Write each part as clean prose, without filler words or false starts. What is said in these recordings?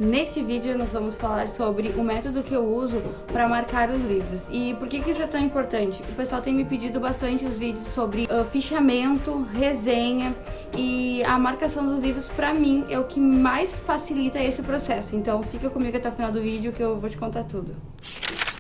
Neste vídeo nós vamos falar sobre o método que eu uso para marcar os livros. E por que isso é tão importante? O pessoal tem me pedido bastante os vídeos sobre fichamento, resenha, e a marcação dos livros para mim é o que mais facilita esse processo. Então fica comigo até o final do vídeo que eu vou te contar tudo.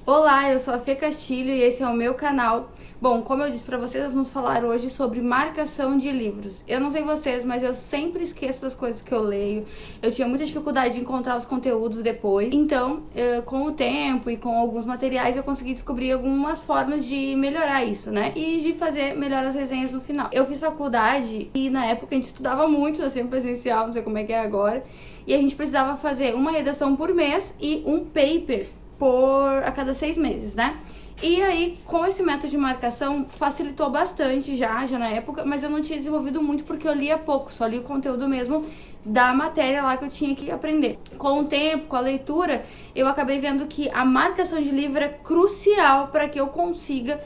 Olá, eu sou a Fê Castilho e esse é o meu canal. Bom, como eu disse pra vocês, nós vamos falar hoje sobre marcação de livros. Eu não sei vocês, mas eu sempre esqueço das coisas que eu leio. Eu tinha muita dificuldade de encontrar os conteúdos depois. Então, com o tempo e com alguns materiais, eu consegui descobrir algumas formas de melhorar isso, né? E de fazer melhor as resenhas no final. Eu fiz faculdade e na época a gente estudava muito, na sempre presencial, não sei como é que é agora. E a gente precisava fazer uma redação por mês e um paper a cada 6 meses, né? E aí, com esse método de marcação, facilitou bastante já na época, mas eu não tinha desenvolvido muito porque eu lia pouco, só li o conteúdo mesmo da matéria lá que eu tinha que aprender. Com o tempo, com a leitura, eu acabei vendo que a marcação de livro é crucial para que eu consiga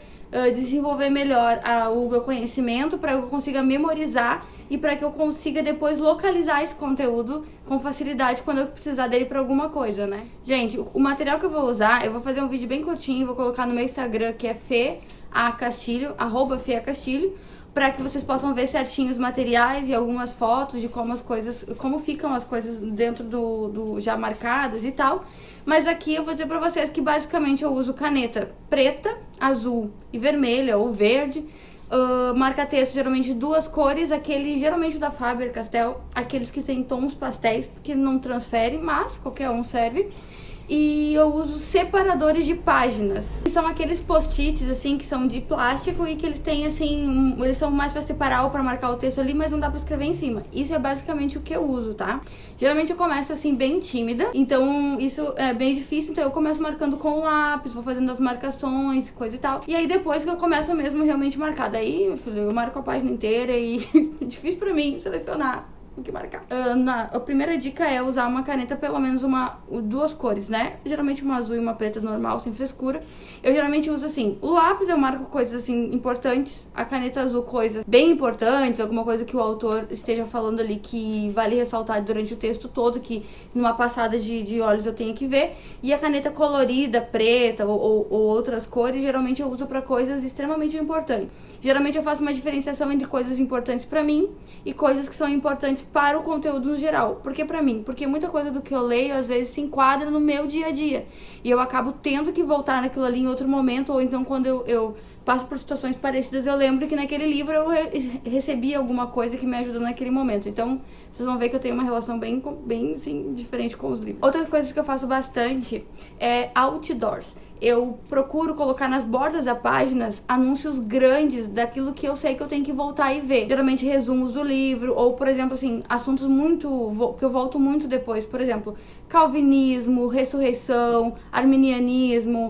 desenvolver melhor o meu conhecimento, para que eu consiga memorizar e para que eu consiga depois localizar esse conteúdo com facilidade quando eu precisar dele para alguma coisa, né? Gente, o material que eu vou usar, eu vou fazer um vídeo bem curtinho, vou colocar no meu Instagram, que é @FeaCastilho, para que vocês possam ver certinho os materiais e algumas fotos de como ficam as coisas dentro do já marcadas e tal. Mas aqui eu vou dizer pra vocês que basicamente eu uso caneta preta, azul e vermelha ou verde. Marca-texto geralmente duas cores, aquele geralmente da Faber-Castell, aqueles que tem tons pastéis, porque não transfere, mas qualquer um serve. E eu uso separadores de páginas, que são aqueles post-its assim, que são de plástico e que eles têm assim, eles são mais para separar ou para marcar o texto ali, mas não dá para escrever em cima. Isso é basicamente o que eu uso, tá? Geralmente eu começo assim bem tímida, então isso é bem difícil, então eu começo marcando com o lápis, vou fazendo as marcações, coisa e tal. E aí depois que eu começo mesmo realmente marcar, daí, meu filho, eu marco a página inteira e é difícil para mim selecionar o que marcar. A primeira dica é usar uma caneta pelo menos duas cores, né? Geralmente uma azul e uma preta normal, sem frescura. Eu geralmente uso assim, o lápis eu marco coisas assim importantes, a caneta azul coisas bem importantes, alguma coisa que o autor esteja falando ali que vale ressaltar durante o texto todo, que numa passada de olhos eu tenho que ver. E a caneta colorida, preta ou outras cores, geralmente eu uso para coisas extremamente importantes. Geralmente eu faço uma diferenciação entre coisas importantes para mim e coisas que são importantes para o conteúdo no geral. Por que pra mim? Porque muita coisa do que eu leio às vezes se enquadra no meu dia a dia e eu acabo tendo que voltar naquilo ali em outro momento, ou então quando eu passo por situações parecidas, eu lembro que naquele livro eu recebi alguma coisa que me ajudou naquele momento. Então, vocês vão ver que eu tenho uma relação bem assim, diferente com os livros. Outras coisas que eu faço bastante é outdoors. Eu procuro colocar nas bordas da páginas anúncios grandes daquilo que eu sei que eu tenho que voltar e ver. Geralmente resumos do livro, ou, por exemplo, assim, assuntos que eu volto muito depois. Por exemplo, calvinismo, ressurreição, arminianismo,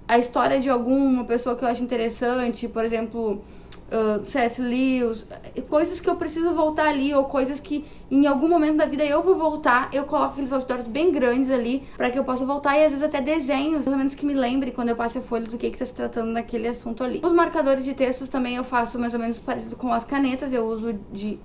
a história de alguma pessoa que eu acho interessante, por exemplo, C.S. Lewis, coisas que eu preciso voltar ali, ou coisas que em algum momento da vida eu vou voltar, eu coloco aqueles outdoors bem grandes ali, pra que eu possa voltar, e às vezes até desenhos, pelo menos que me lembre quando eu passo a folha do que tá se tratando naquele assunto ali. Os marcadores de textos também eu faço mais ou menos parecido com as canetas, eu uso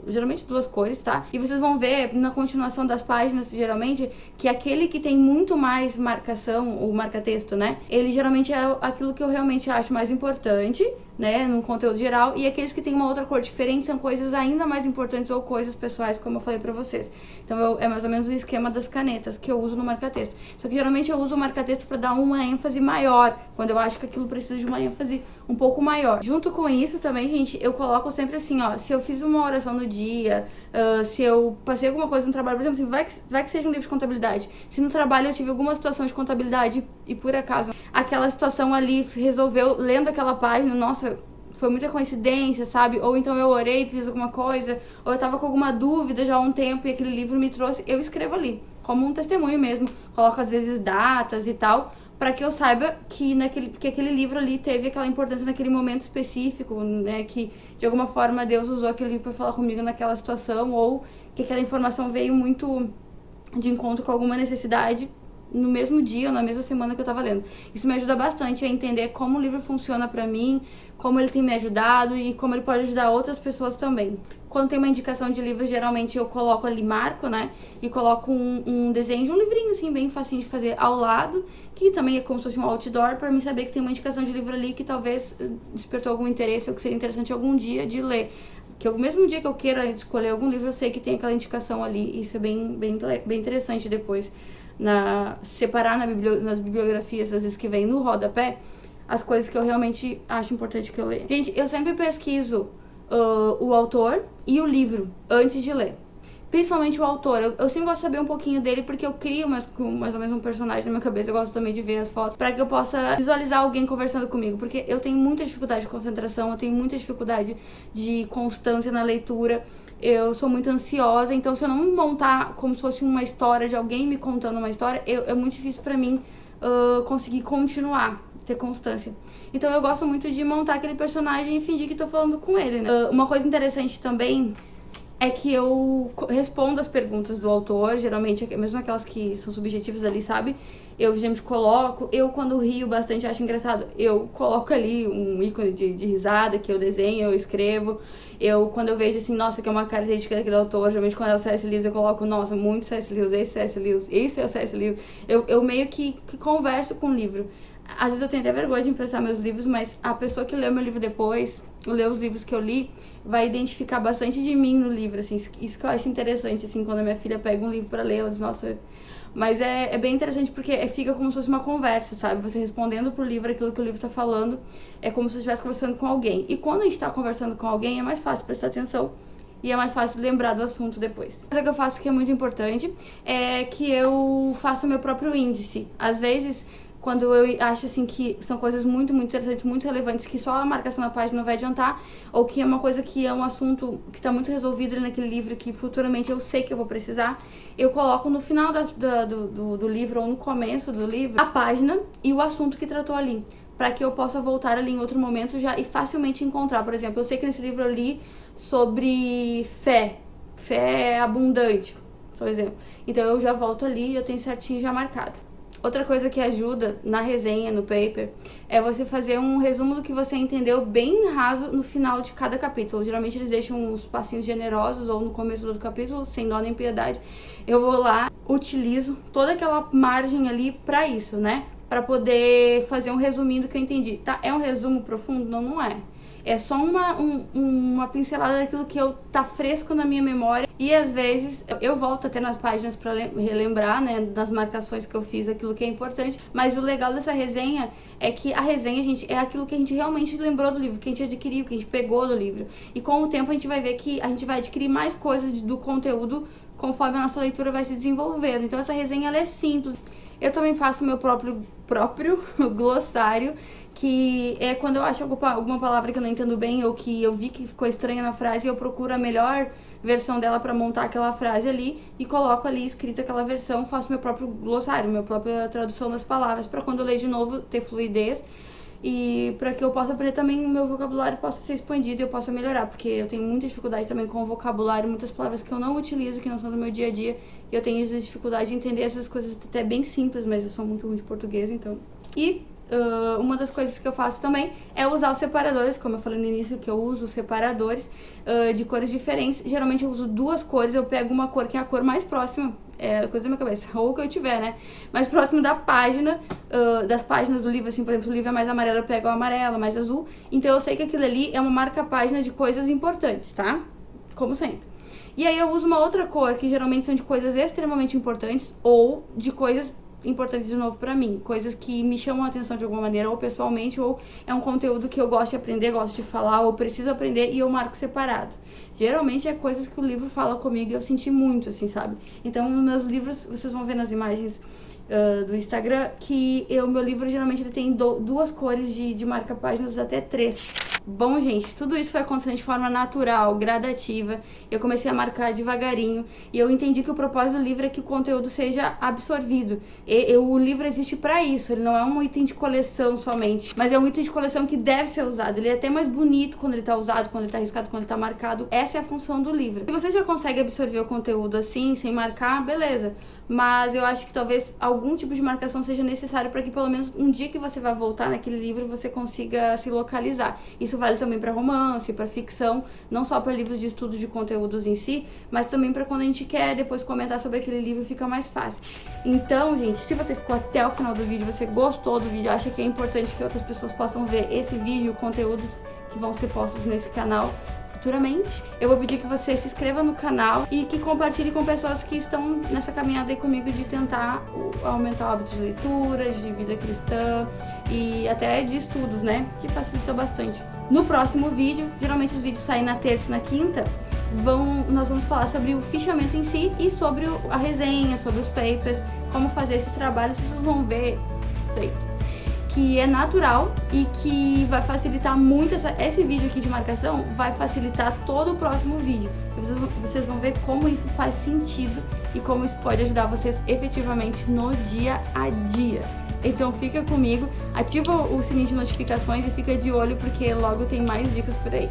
geralmente duas cores, tá? E vocês vão ver na continuação das páginas, geralmente, que aquele que tem muito mais marcação, ou marca-texto, né? Ele geralmente é aquilo que eu realmente acho mais importante, né, no conteúdo geral, e aqueles que tem uma outra cor diferente são coisas ainda mais importantes ou coisas pessoais, como eu falei pra vocês. Então é mais ou menos o esquema das canetas que eu uso no marca-texto. Só que geralmente eu uso o marca-texto pra dar uma ênfase maior, quando eu acho que aquilo precisa de uma ênfase um pouco maior. Junto com isso também, gente, eu coloco sempre assim, ó, se eu fiz uma oração no dia, se eu passei alguma coisa no trabalho, por exemplo, assim, vai que seja um livro de contabilidade. Se no trabalho eu tive alguma situação de contabilidade e por acaso aquela situação ali resolveu, lendo aquela página, nossa, foi muita coincidência, sabe? Ou então eu orei, fiz alguma coisa, ou eu tava com alguma dúvida já há um tempo e aquele livro me trouxe, eu escrevo ali, como um testemunho mesmo. Coloco às vezes datas e tal, para que eu saiba que aquele livro ali teve aquela importância naquele momento específico, né? Que de alguma forma Deus usou aquele livro para falar comigo naquela situação, ou que aquela informação veio muito de encontro com alguma necessidade no mesmo dia ou na mesma semana que eu tava lendo. Isso me ajuda bastante a entender como o livro funciona pra mim, como ele tem me ajudado e como ele pode ajudar outras pessoas também. quando tem uma indicação de livro, geralmente eu coloco ali, marco, né? E coloco um desenho de um livrinho, assim, bem facinho de fazer ao lado, que também é como se fosse um outdoor, pra mim saber que tem uma indicação de livro ali que talvez despertou algum interesse ou que seria interessante algum dia de ler. Que o mesmo dia que eu queira escolher algum livro, eu sei que tem aquela indicação ali. Isso é bem interessante depois. Separar nas bibliografias, às vezes que vem no rodapé, as coisas que eu realmente acho importante que eu leia. Gente, eu sempre pesquiso o autor e o livro antes de ler. Principalmente o autor. Eu sempre gosto de saber um pouquinho dele, porque eu crio mais ou menos um personagem na minha cabeça. Eu gosto também de ver as fotos, pra que eu possa visualizar alguém conversando comigo. Porque eu tenho muita dificuldade de concentração, eu tenho muita dificuldade de constância na leitura. Eu sou muito ansiosa, então se eu não montar como se fosse uma história de alguém me contando uma história, é muito difícil pra mim conseguir continuar, ter constância. Então eu gosto muito de montar aquele personagem e fingir que tô falando com ele, né? Uma coisa interessante também é que eu respondo as perguntas do autor, geralmente, mesmo aquelas que são subjetivas ali, sabe? Eu sempre coloco, quando rio bastante, acho engraçado, eu coloco ali um ícone de risada que eu desenho, eu escrevo. Quando eu vejo assim, nossa, que é uma característica daquele autor, geralmente quando é o C.S. Lewis, eu coloco, nossa, muito C.S. Lewis, esse C.S. Lewis, esse é o C.S. Lewis. Eu meio que converso com o livro. Às vezes eu tenho até vergonha de emprestar meus livros, mas a pessoa que lê meu livro depois, lê os livros que eu li, vai identificar bastante de mim no livro, assim. Isso que eu acho interessante, assim, quando a minha filha pega um livro pra ler, ela diz, nossa... Mas é bem interessante porque fica como se fosse uma conversa, sabe? Você respondendo pro livro aquilo que o livro tá falando, é como se você estivesse conversando com alguém. E quando a gente tá conversando com alguém, é mais fácil prestar atenção e é mais fácil lembrar do assunto depois. Uma coisa que eu faço que é muito importante é que eu faço o meu próprio índice. Às vezes, quando eu acho assim que são coisas muito interessantes, muito relevantes, que só a marcação na página não vai adiantar, ou que é uma coisa que é um assunto que está muito resolvido ali naquele livro, que futuramente eu sei que eu vou precisar, eu coloco no final do livro, ou no começo do livro, a página e o assunto que tratou ali, para que eu possa voltar ali em outro momento já e facilmente encontrar. Por exemplo, eu sei que nesse livro eu li sobre fé abundante, por exemplo. Então eu já volto ali e eu tenho certinho já marcado. Outra coisa que ajuda na resenha, no paper, é você fazer um resumo do que você entendeu bem raso no final de cada capítulo. Geralmente eles deixam uns passinhos generosos ou no começo do capítulo, sem dó nem piedade. Eu vou lá, utilizo toda aquela margem ali pra isso, né? Pra poder fazer um resuminho do que eu entendi. Tá? É um resumo profundo? Não, não é. É só uma pincelada daquilo que tá fresco na minha memória. E às vezes eu volto até nas páginas pra relembrar, né, das marcações que eu fiz, aquilo que é importante. Mas o legal dessa resenha é que a resenha, gente, é aquilo que a gente realmente lembrou do livro, que a gente adquiriu, que a gente pegou do livro. E com o tempo a gente vai ver que a gente vai adquirir mais coisas do conteúdo conforme a nossa leitura vai se desenvolvendo. Então essa resenha, ela é simples. Eu também faço o meu próprio glossário, que é quando eu acho alguma palavra que eu não entendo bem ou que eu vi que ficou estranha na frase, eu procuro a melhor versão dela para montar aquela frase ali e coloco ali escrita aquela versão, faço meu próprio glossário, minha própria tradução das palavras, para quando eu ler de novo ter fluidez e para que eu possa aprender também, o meu vocabulário possa ser expandido e eu possa melhorar, porque eu tenho muita dificuldade também com o vocabulário, muitas palavras que eu não utilizo, que não são do meu dia a dia, e eu tenho essa dificuldade de entender essas coisas até bem simples, mas eu sou muito ruim de português, então... uma das coisas que eu faço também é usar os separadores, como eu falei no início, que eu uso separadores de cores diferentes. Geralmente eu uso duas cores, eu pego uma cor que é a cor mais próxima, é coisa da minha cabeça, ou que eu tiver, né, mais próximo da página, das páginas do livro, assim, por exemplo, o livro é mais amarelo, eu pego o amarelo, mais azul, então eu sei que aquilo ali é uma marca-página de coisas importantes, tá? Como sempre. E aí eu uso uma outra cor, que geralmente são de coisas extremamente importantes, ou de coisas importantes de novo pra mim, coisas que me chamam a atenção de alguma maneira, ou pessoalmente, ou é um conteúdo que eu gosto de aprender, gosto de falar, ou preciso aprender e eu marco separado. Geralmente é coisas que o livro fala comigo e eu senti muito, assim, sabe? Então, nos meus livros, vocês vão ver nas imagens do Instagram, que meu livro geralmente ele tem duas cores de marca-páginas, até 3. Bom, gente, tudo isso foi acontecendo de forma natural, gradativa. Eu comecei a marcar devagarinho e eu entendi que o propósito do livro é que o conteúdo seja absorvido. O livro existe pra isso, ele não é um item de coleção somente, mas é um item de coleção que deve ser usado. Ele é até mais bonito quando ele tá usado, quando ele tá riscado, quando ele tá marcado. Essa é a função do livro. Se você já consegue absorver o conteúdo assim, sem marcar, beleza. mas eu acho que talvez algum tipo de marcação seja necessário para que pelo menos um dia que você vai voltar naquele livro você consiga se localizar. Isso vale também para romance, para ficção, não só para livros de estudo de conteúdos em si, mas também para quando a gente quer depois comentar sobre aquele livro, fica mais fácil. Então, gente, se você ficou até o final do vídeo, você gostou do vídeo, acha que é importante que outras pessoas possam ver esse vídeo, conteúdos que vão ser postos nesse canal futuramente, eu vou pedir que você se inscreva no canal e que compartilhe com pessoas que estão nessa caminhada aí comigo de tentar aumentar o hábito de leitura, de vida cristã e até de estudos, né? Que facilita bastante. No próximo vídeo, geralmente os vídeos saem na terça e na quinta, nós vamos falar sobre o fichamento em si e sobre a resenha, sobre os papers, como fazer esses trabalhos. Vocês vão ver, gente, que é natural e que vai facilitar muito esse vídeo aqui de marcação, vai facilitar todo o próximo vídeo. Vocês vão ver como isso faz sentido e como isso pode ajudar vocês efetivamente no dia a dia. Então fica comigo, ativa o sininho de notificações e fica de olho porque logo tem mais dicas por aí.